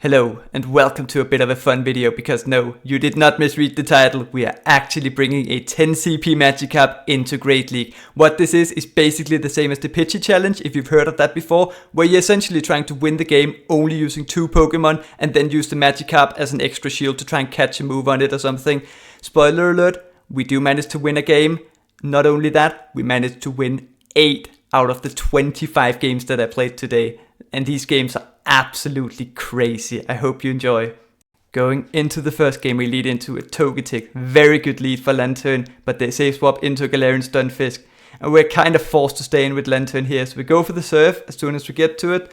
Hello and welcome to a bit of a fun video because no, you did not misread the title. We are actually bringing a 10 CP Magikarp into Great League. What this is basically the same as the Pitchy Challenge, if you've heard of that before, where you're essentially trying to win the game only using 2 Pokemon and then use the Magikarp as an extra shield to try and catch a move on it or something. Spoiler alert, we do manage to win a game. Not only that, we managed to win 8 out of the 25 games that I played today. And these games are absolutely crazy. I hope you enjoy. Going into the first game, we lead into a Togetic. Very good lead for Lantern, but they save swap into a Galarian Stunfisk. And we're kind of forced to stay in with Lantern here. So we go for the Surf as soon as we get to it.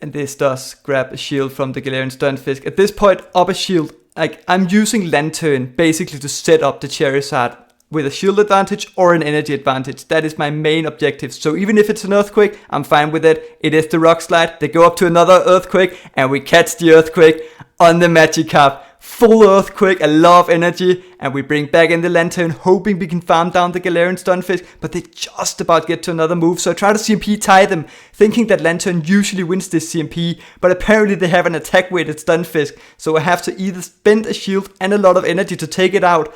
And this does grab a shield from the Galarian Stunfisk. At this point, up a shield. I'm using Lantern basically to set up the Charizard with a shield advantage or an energy advantage. That is my main objective. So even if it's an Earthquake, I'm fine with it. It is the Rock Slide. They go up to another Earthquake and we catch the Earthquake on the Magikarp. Full Earthquake, a lot of energy, and we bring back in the Lantern, hoping we can farm down the Galarian Stunfisk, but they just about get to another move, so I try to CMP tie them, thinking that Lantern usually wins this CMP, but apparently they have an attack-weighted Stunfisk, so I have to either spend a shield and a lot of energy to take it out,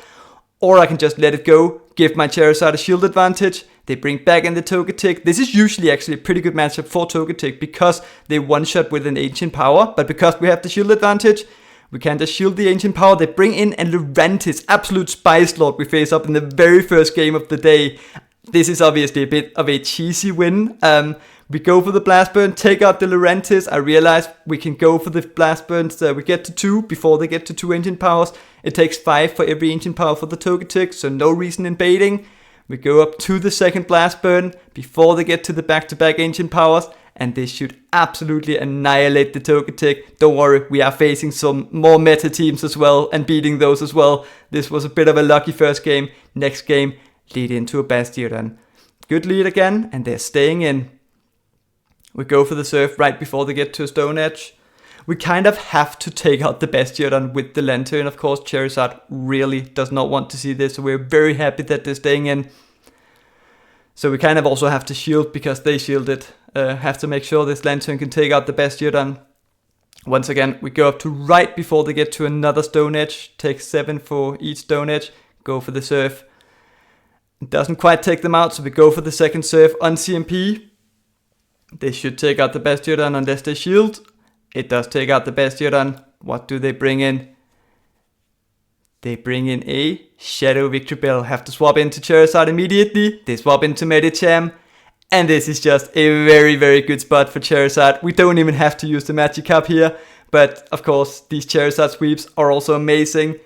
or I can just let it go, give my Charizard a shield advantage. They bring back in the Togetic. This is usually actually a pretty good matchup for Togetic because they one-shot with an Ancient Power, but because we have the shield advantage, we can just shield the Ancient Power. They bring in a Lurantis, absolute Spice Lord we face up in the very first game of the day. This is obviously a bit of a cheesy win. We go for the Blast Burn, take out the Lurantis. I realize we can go for the Blast Burns. We get to 2 before they get to 2 Ancient Powers. It takes 5 for every Ancient Power for the Togetic, so no reason in baiting. We go up to the second Blast Burn before they get to the back-to-back Ancient Powers, and they should absolutely annihilate the Togetic. Don't worry, we are facing some more meta teams as well and beating those as well. This was a bit of a lucky first game. Next game, lead into a Bastiodon. Good lead again, and they're staying in. We go for the Surf right before they get to a Stone Edge. We kind of have to take out the Bastiodon with the Lantern. Of course, Charizard really does not want to see this, so we're very happy that they're staying in. So we kind of also have to shield because they shielded. Have to make sure this Lantern can take out the Bastiodon. Once again, we go up to right before they get to another Stone Edge. Take 7 for each Stone Edge. Go for the Surf. It doesn't quite take them out, so we go for the second Surf on CMP. They should take out the Bastiodon unless they shield. It does take out the Bastiodon. What do they bring in? They bring in a Shadow Victreebel. Have to swap into Charizard immediately. They swap into Medicham. And this is just a very, very good spot for Charizard. We don't even have to use the Magikarp here. But of course, these Charizard sweeps are also amazing.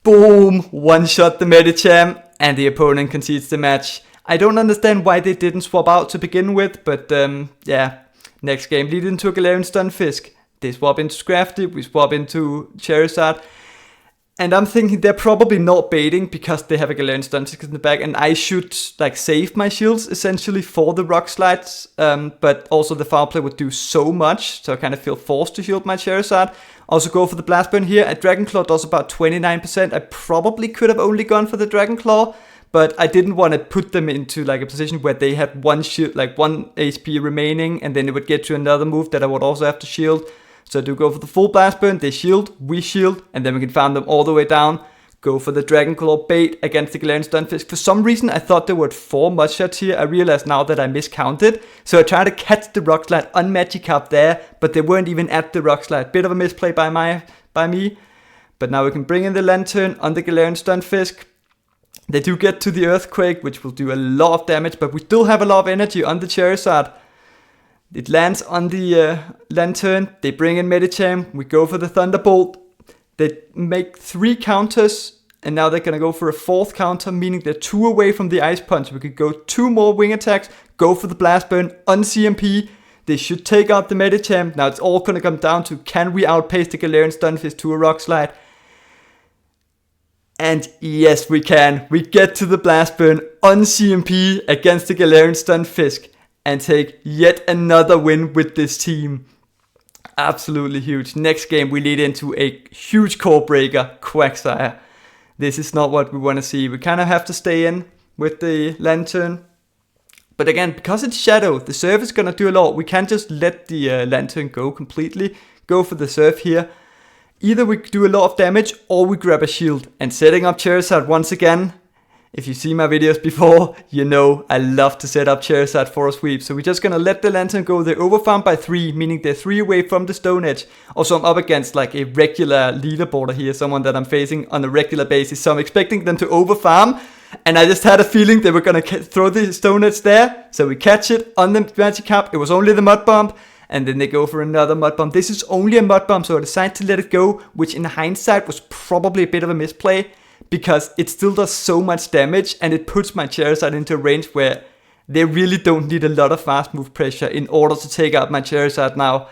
Boom! One-shot the Medicham. And the opponent concedes the match. I don't understand why they didn't swap out to begin with, but yeah. Next game, lead into a Galarian Stunfisk. They swap into Scrafty, we swap into Charizard. And I'm thinking they're probably not baiting because they have a Galarian Stunfisk in the back, and I should save my shields essentially for the Rock Slides. But also the Foul Play would do so much, so I kind of feel forced to shield my Charizard. Also go for the Blast Burn here. A Dragon Claw does about 29%. I probably could have only gone for the Dragon Claw, but I didn't want to put them into a position where they had one shield, 1 HP remaining, and then it would get to another move that I would also have to shield. So I do go for the full Blast Burn, they shield, we shield, and then we can farm them all the way down. Go for the Dragon Claw bait against the Galarian Stunfisk. For some reason I thought there were 4 mud shots here. I realized now that I miscounted. So I tried to catch the Rock Slide on Magikarp there, but they weren't even at the Rock Slide. Bit of a misplay by me. But now we can bring in the Lantern on the Galarian Stunfisk. They do get to the Earthquake, which will do a lot of damage, but we still have a lot of energy on the Charizard. It lands on the Lantern. They bring in Medicham. We go for the Thunderbolt. They make 3 counters, and now they're going to go for a 4th counter, meaning they're 2 away from the Ice Punch. We could go 2 more Wing Attacks, go for the Blast Burn on CMP. They should take out the Medicham. Now it's all going to come down to, can we outpace the Galarian Stunfisk to a Rock Slide? And yes, we can. We get to the Blast Burn on CMP against the Galarian Stunfisk and take yet another win with this team. Absolutely huge. Next game, we lead into a huge core breaker, Quagsire. This is not what we want to see. We kind of have to stay in with the Lantern. But again, because it's Shadow, the Surf is gonna do a lot. We can't just let the Lantern go completely. Go for the Surf here. Either we do a lot of damage or we grab a shield. And setting up Charizard once again. If you see my videos before, you know I love to set up Charizard for a sweep. So we're just gonna let the Lantern go. They're overfarmed by 3, meaning they're 3 away from the Stone Edge. Also, I'm up against like a regular leaderboarder here, someone that I'm facing on a regular basis. So I'm expecting them to overfarm. And I just had a feeling they were gonna throw the Stone Edge there. So we catch it on the Magikarp. It was only the Mud Bomb. And then they go for another Mud Bomb. This is only a Mud Bomb, so I decided to let it go, which in hindsight was probably a bit of a misplay, because it still does so much damage, and it puts my Charizard into a range where they really don't need a lot of fast move pressure in order to take out my Charizard now.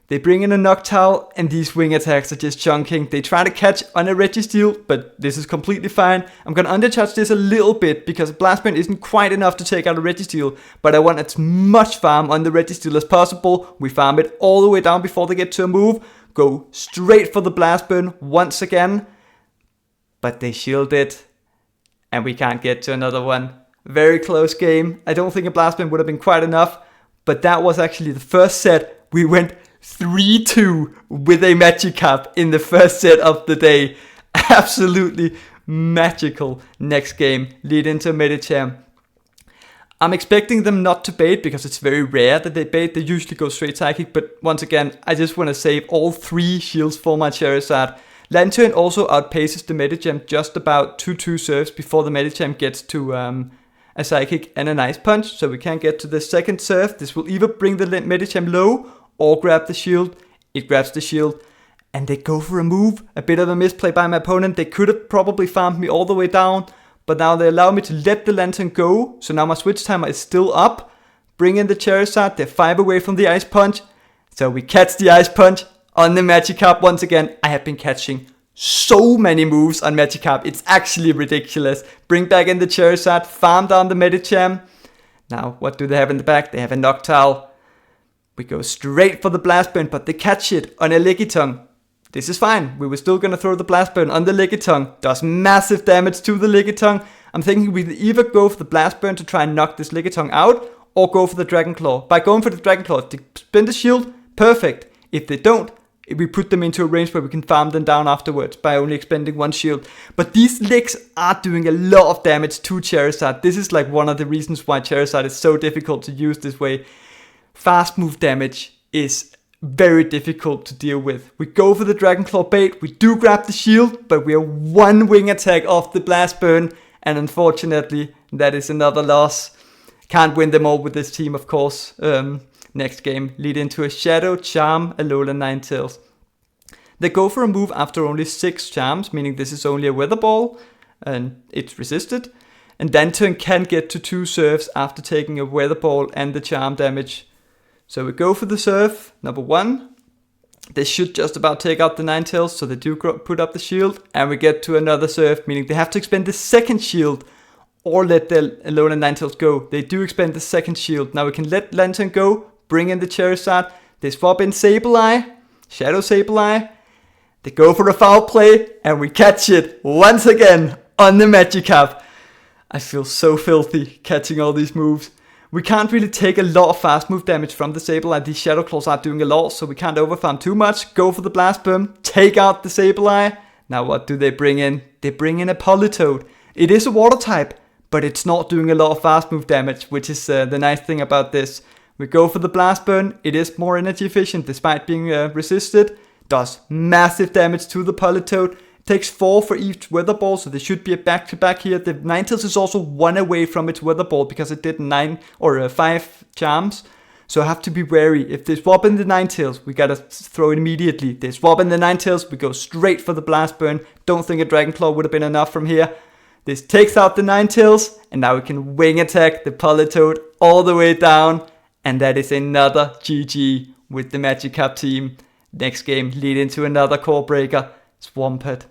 They bring in a Noctowl, and these wing attacks are just chunking. They try to catch on a Registeel, but this is completely fine. I'm gonna undercharge this a little bit, because Blast Burn isn't quite enough to take out a Registeel, but I want as much farm on the Registeel as possible. We farm it all the way down before they get to a move. Go straight for the Blast Burn once again. But they shield it, and we can't get to another one. Very close game. I don't think a Blast Burn would have been quite enough, but that was actually the first set. We went 3-2 with a Magikarp in the first set of the day. Absolutely magical. Next game, lead into Medicham. I'm expecting them not to bait, because it's very rare that they bait. They usually go straight Psychic, but once again, I just want to save all 3 shields for my Charizard. Lantern also outpaces the Medicham just about 2 serves before the Medicham gets to a Psychic and an Ice Punch, so we can't get to the second serve. This will either bring the Medicham low or grab the shield. It grabs the shield, and they go for a move. A bit of a misplay by my opponent. They could have probably farmed me all the way down, but now they allow me to let the Lantern go, so now my switch timer is still up. Bring in the Charizard. They're 5 away from the Ice Punch, so we catch the Ice Punch on the Magikarp once again. I have been catching so many moves on Magikarp. It's actually ridiculous. Bring back in the Charizard. Farm down the Medicham. Now, what do they have in the back? They have a Noctowl. We go straight for the Blast Burn, but they catch it on a Lickitung. This is fine. We were still going to throw the Blast Burn on the Lickitung. Does massive damage to the Lickitung. I'm thinking we either go for the Blast Burn to try and knock this Lickitung out, or go for the Dragon Claw. By going for the Dragon Claw, they spend the shield. Perfect. If they don't, we put them into a range where we can farm them down afterwards by only expending 1 shield. But these licks are doing a lot of damage to Charizard. This is like one of the reasons why Charizard is so difficult to use this way. Fast move damage is very difficult to deal with. We go for the Dragon Claw bait. We do grab the shield, but we are 1 wing attack off the Blast Burn. And unfortunately, that is another loss. Can't win them all with this team, of course. Next game, lead into a Shadow, Charm, Alola, Ninetales. They go for a move after only 6 charms, meaning this is only a Weather Ball, and it's resisted. And Lantern can get to 2 serves after taking a Weather Ball and the charm damage. So we go for the serve, number 1. They should just about take out the Ninetales, so they do put up the shield. And we get to another serve, meaning they have to expend the second shield, or let the Alola Ninetales go. They do expend the second shield. Now we can let Lantern go, bring in the Charizard. They swap in Sableye, Shadow Sableye. They go for a foul play, and we catch it once again on the Magikarp. I feel so filthy catching all these moves. We can't really take a lot of fast move damage from the Sableye. These Shadow Claws are doing a lot, so we can't overfarm too much. Go for the Blast Burn, take out the Sableye. Now what do they bring in? They bring in a Politoed. It is a water type, but it's not doing a lot of fast move damage, which is the nice thing about this. We go for the Blast Burn. It is more energy efficient despite being resisted. Does massive damage to the Politoed. Takes 4 for each Weather Ball, so there should be a back-to-back here. The Ninetales is also 1 away from its Weather Ball because it did 9 or 5 charms. So I have to be wary. If they swap in the Ninetales, we gotta throw it immediately. They swap in the Ninetales, we go straight for the Blast Burn. Don't think a Dragon Claw would have been enough from here. This takes out the Ninetales, and now we can wing attack the Politoed all the way down. And that is another GG with the Magikarp team. Next game, lead into another core breaker, Swampert.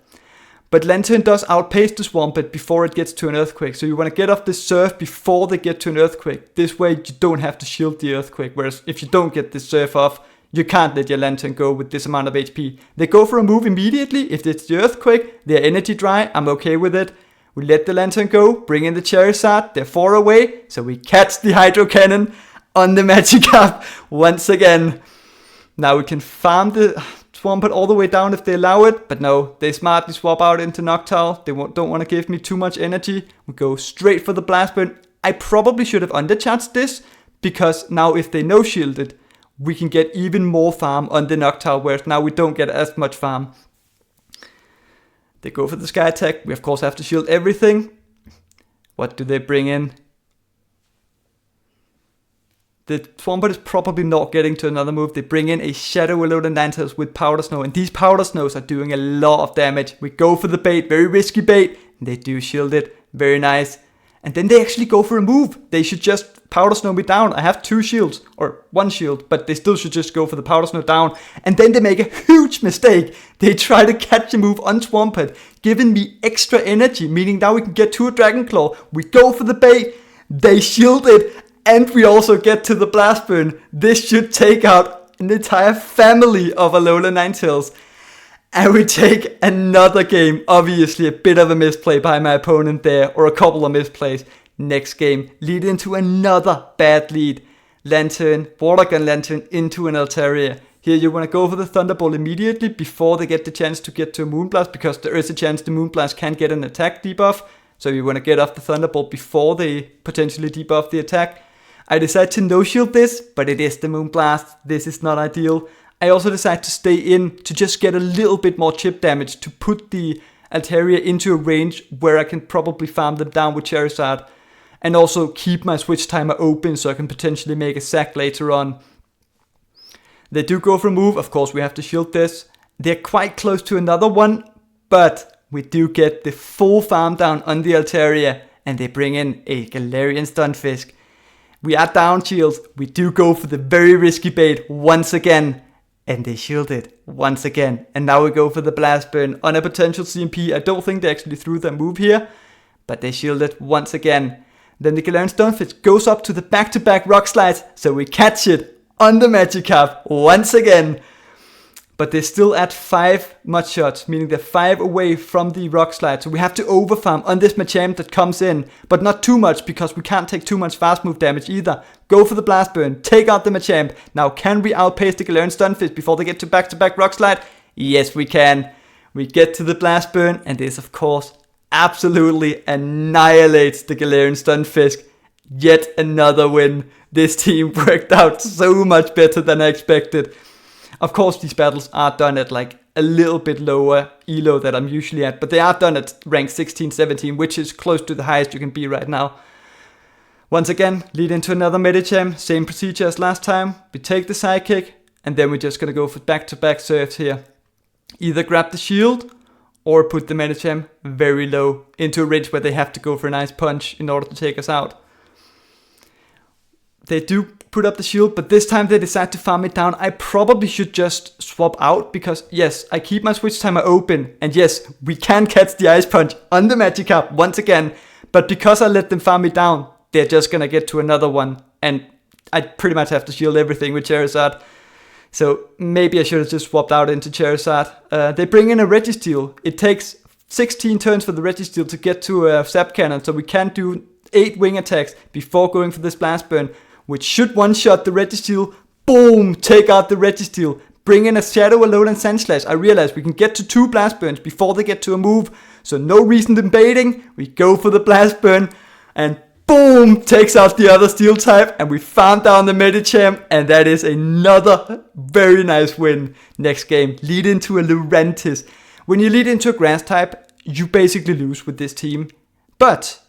But Lantern does outpace the Swampert before it gets to an Earthquake. So you want to get off the Surf before they get to an Earthquake. This way you don't have to shield the Earthquake. Whereas if you don't get the Surf off, you can't let your Lantern go with this amount of HP. They go for a move immediately. If it's the Earthquake, they're energy dry. I'm okay with it. We let the Lantern go, bring in the Charizard, they're 4 away, so we catch the Hydro Cannon on the Magikarp once again. Now we can farm the Swampert all the way down if they allow it, but no, they smartly swap out into Noctowl. They don't want to give me too much energy. We go straight for the Blast Burn. I probably should have undercharged this, because now if they no-shielded, we can get even more farm on the Noctowl, whereas now we don't get as much farm. They go for the Sky Attack. We of course have to shield everything. What do they bring in? The Swampert is probably not getting to another move. They bring in a Shadow Alolan Ninetales with Powder Snow, and these Powder Snows are doing a lot of damage. We go for the bait, very risky bait, and they do shield it, very nice. And then they actually go for a move. They should just Powder Snow me down. I have 2 shields, or 1 shield, but they still should just go for the Powder Snow down. And then they make a huge mistake. They try to catch a move on Swampert, giving me extra energy, meaning now we can get to a Dragon Claw. We go for the bait, they shield it, and we also get to the Blast Burn. This should take out an entire family of Alolan Ninetales. And we take another game. Obviously a bit of a misplay by my opponent there, or a couple of misplays. Next game, lead into another bad lead. Lantern, Water Gun Lantern into an Altaria. Here you want to go for the Thunderbolt immediately before they get the chance to get to a Moonblast, because there is a chance the Moonblast can get an attack debuff. So you want to get off the Thunderbolt before they potentially debuff the attack. I decide to no-shield this, but it is the Moonblast. This is not ideal. I also decide to stay in to just get a little bit more chip damage to put the Altaria into a range where I can probably farm them down with Charizard. And also keep my switch timer open so I can potentially make a sack later on. They do go for a move. Of course we have to shield this. They're quite close to another one, but we do get the full farm down on the Altaria. And they bring in a Galarian Stunfisk. We are down shields. We do go for the very risky bait once again. And they shield it once again. And now we go for the Blast Burn on a potential CMP. I don't think they actually threw their move here, but they shield it once again. Then the Galarian Stunfisk goes up to the back-to-back Rock Slides, so we catch it on the Magikarp once again. But they're still at 5 Mud Shots, meaning they're 5 away from the Rock Slide. So we have to overfarm on this Machamp that comes in, but not too much, because we can't take too much fast move damage either. Go for the Blast Burn, take out the Machamp. Now can we outpace the Galarian Stunfisk before they get to back-to-back Rock Slide? Yes, we can. We get to the Blast Burn, and this of course absolutely annihilates the Galarian Stunfisk. Yet another win. This team worked out so much better than I expected. Of course these battles are done at like a little bit lower elo that I'm usually at, but they are done at rank 16, 17, which is close to the highest you can be right now. Once again, lead into another Medicham, same procedure as last time. We take the Psychic, and then we're just gonna go for back-to-back serves here. Either grab the shield, or put the Medicham very low into a range where they have to go for a nice punch in order to take us out. They do put up the shield, but this time they decide to farm it down. I probably should just swap out, because yes, I keep my switch timer open, and yes, we can catch the Ice Punch on the Magikarp once again, but because I let them farm it down, they're just gonna get to another one, and I pretty much have to shield everything with Charizard. So maybe I should have just swapped out into Charizard. They bring in a Registeel. It takes 16 turns for the Registeel to get to a Zap Cannon, so we can do 8 wing attacks before going for this Blast Burn, which should one-shot the Registeel. Boom! Take out the Registeel. Bring in a Shadow Alolan Sandslash. I realize we can get to 2 Blast Burns before they get to a move, so no reason in baiting. We go for the Blast Burn, and boom! Takes out the other Steel type, and we farm down the Medicham, and that is another very nice win. Next game, lead into a Lurantis. When you lead into a Grass type, you basically lose with this team, but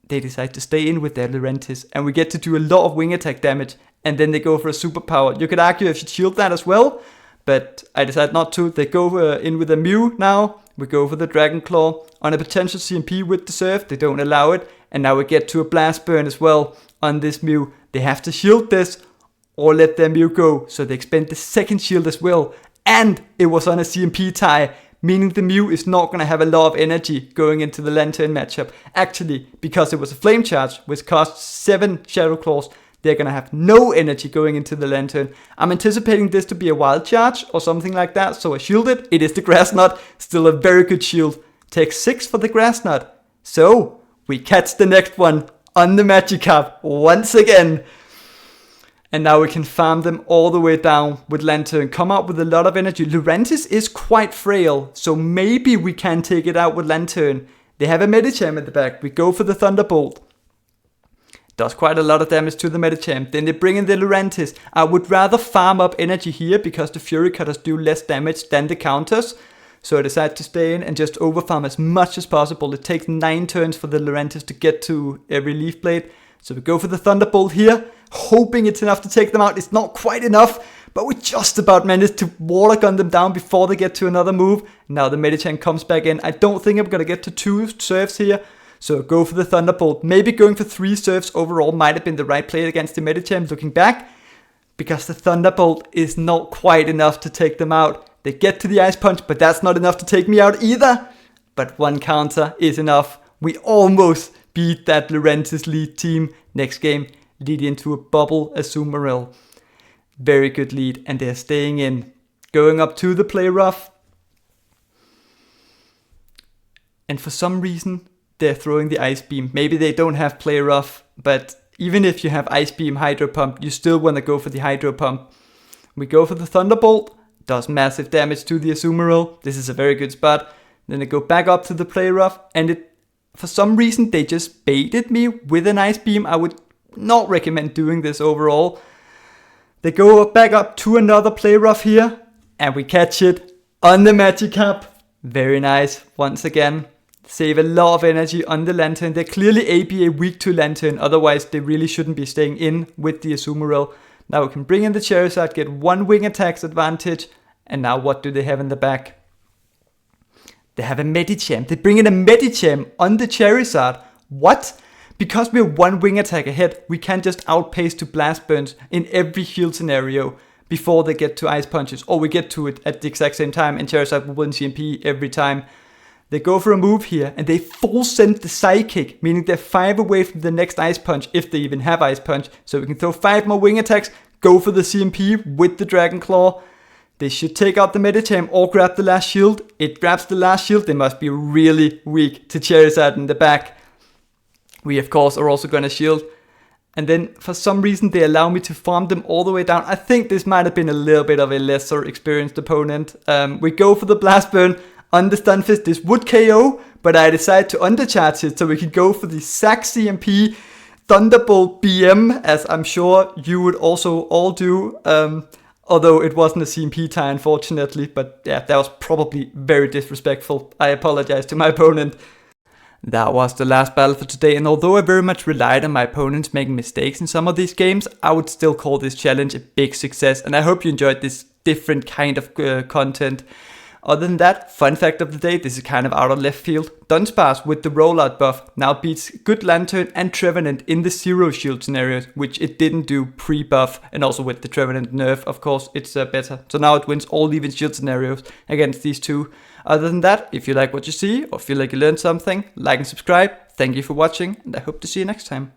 they decide to stay in with their Lurantis, and we get to do a lot of wing attack damage, and then they go for a superpower. You could argue I should shield that as well, but I decide not to. They go in with a Mew now. We go for the Dragon Claw on a potential CMP with the Surf. They don't allow it, and now we get to a Blast Burn as well on this Mew. They have to shield this or let their Mew go, so they expend the second shield as well, and it was on a CMP tie, meaning the Mew is not going to have a lot of energy going into the Lantern matchup. Actually, because it was a Flame Charge, which costs 7 Shadow Claws, they're going to have no energy going into the Lantern. I'm anticipating this to be a Wild Charge or something like that, so I shield it. It is the Grass Knot, still a very good shield. Take 6 for the Grass Knot. So, we catch the next one on the Magikarp once again. And now we can farm them all the way down with Lantern, come out with a lot of energy. Lurantis is quite frail, so maybe we can take it out with Lantern. They have a Medicham at the back. We go for the Thunderbolt. Does quite a lot of damage to the Medicham. Then they bring in the Lurantis. I would rather farm up energy here because the Fury Cutters do less damage than the counters. So I decide to stay in and just overfarm as much as possible. It takes 9 turns for the Lurantis to get to every Leaf Blade. So we go for the Thunderbolt here, hoping it's enough to take them out. It's not quite enough, but we just about managed to Water Gun them down before they get to another move. Now the Medicham comes back in. I don't think I'm going to get to 2 serves here. So go for the Thunderbolt. Maybe going for 3 serves overall might have been the right play against the Medicham looking back, because the Thunderbolt is not quite enough to take them out. They get to the Ice Punch, but that's not enough to take me out either. But 1 counter is enough. We almost beat that Lurantis lead team. Next game, lead into a bubble Azumarill. Very good lead, and they're staying in. Going up to the Play Rough. And for some reason, they're throwing the Ice Beam. Maybe they don't have Play Rough, but even if you have Ice Beam, Hydro Pump, you still want to go for the Hydro Pump. We go for the Thunderbolt. Does massive damage to the Azumarill. This is a very good spot. Then they go back up to the Play Rough, and for some reason they just baited me with an Ice Beam. I would not recommend doing this overall. They go back up to another Play Rough here, and we catch it on the Magikarp. Very nice. Once again, save a lot of energy on the Lantern. They're clearly ABA weak to Lantern, otherwise they really shouldn't be staying in with the Azumarill. Now we can bring in the Charizard, get 1 wing attacks advantage, and now what do they have in the back? They have a Medicham. They bring in a Medicham on the Charizard. What? Because we're 1 wing attack ahead, we can just outpace to Blast Burns in every shield scenario before they get to Ice Punches, or we get to it at the exact same time, and Charizard will win CMP every time. They go for a move here, and they full send the Psychic, meaning they're 5 away from the next Ice Punch, if they even have Ice Punch. So we can throw 5 more wing attacks, go for the CMP with the Dragon Claw. They should take out the Medicham or grab the last shield. It grabs the last shield. They must be really weak to Charizard in the back. We, of course, are also going to shield. And then, for some reason, they allow me to farm them all the way down. I think this might have been a little bit of a lesser experienced opponent. We go for the Blast Burn on the Stunfisk. This would KO, but I decided to undercharge it so we could go for the Sack CMP Thunderbolt BM, as I'm sure you would also all do. Although it wasn't a CMP tie, unfortunately. But yeah, that was probably very disrespectful. I apologize to my opponent. That was the last battle for today, and although I very much relied on my opponents making mistakes in some of these games, I would still call this challenge a big success, and I hope you enjoyed this different kind of content. Other than that, fun fact of the day, this is kind of out of left field. Dunsparce with the rollout buff now beats good Lantern and Trevenant in the zero shield scenarios, which it didn't do pre-buff, and also with the Trevenant nerf, of course, it's better. So now it wins all even shield scenarios against these two. Other than that, if you like what you see, or feel like you learned something, like and subscribe. Thank you for watching, and I hope to see you next time.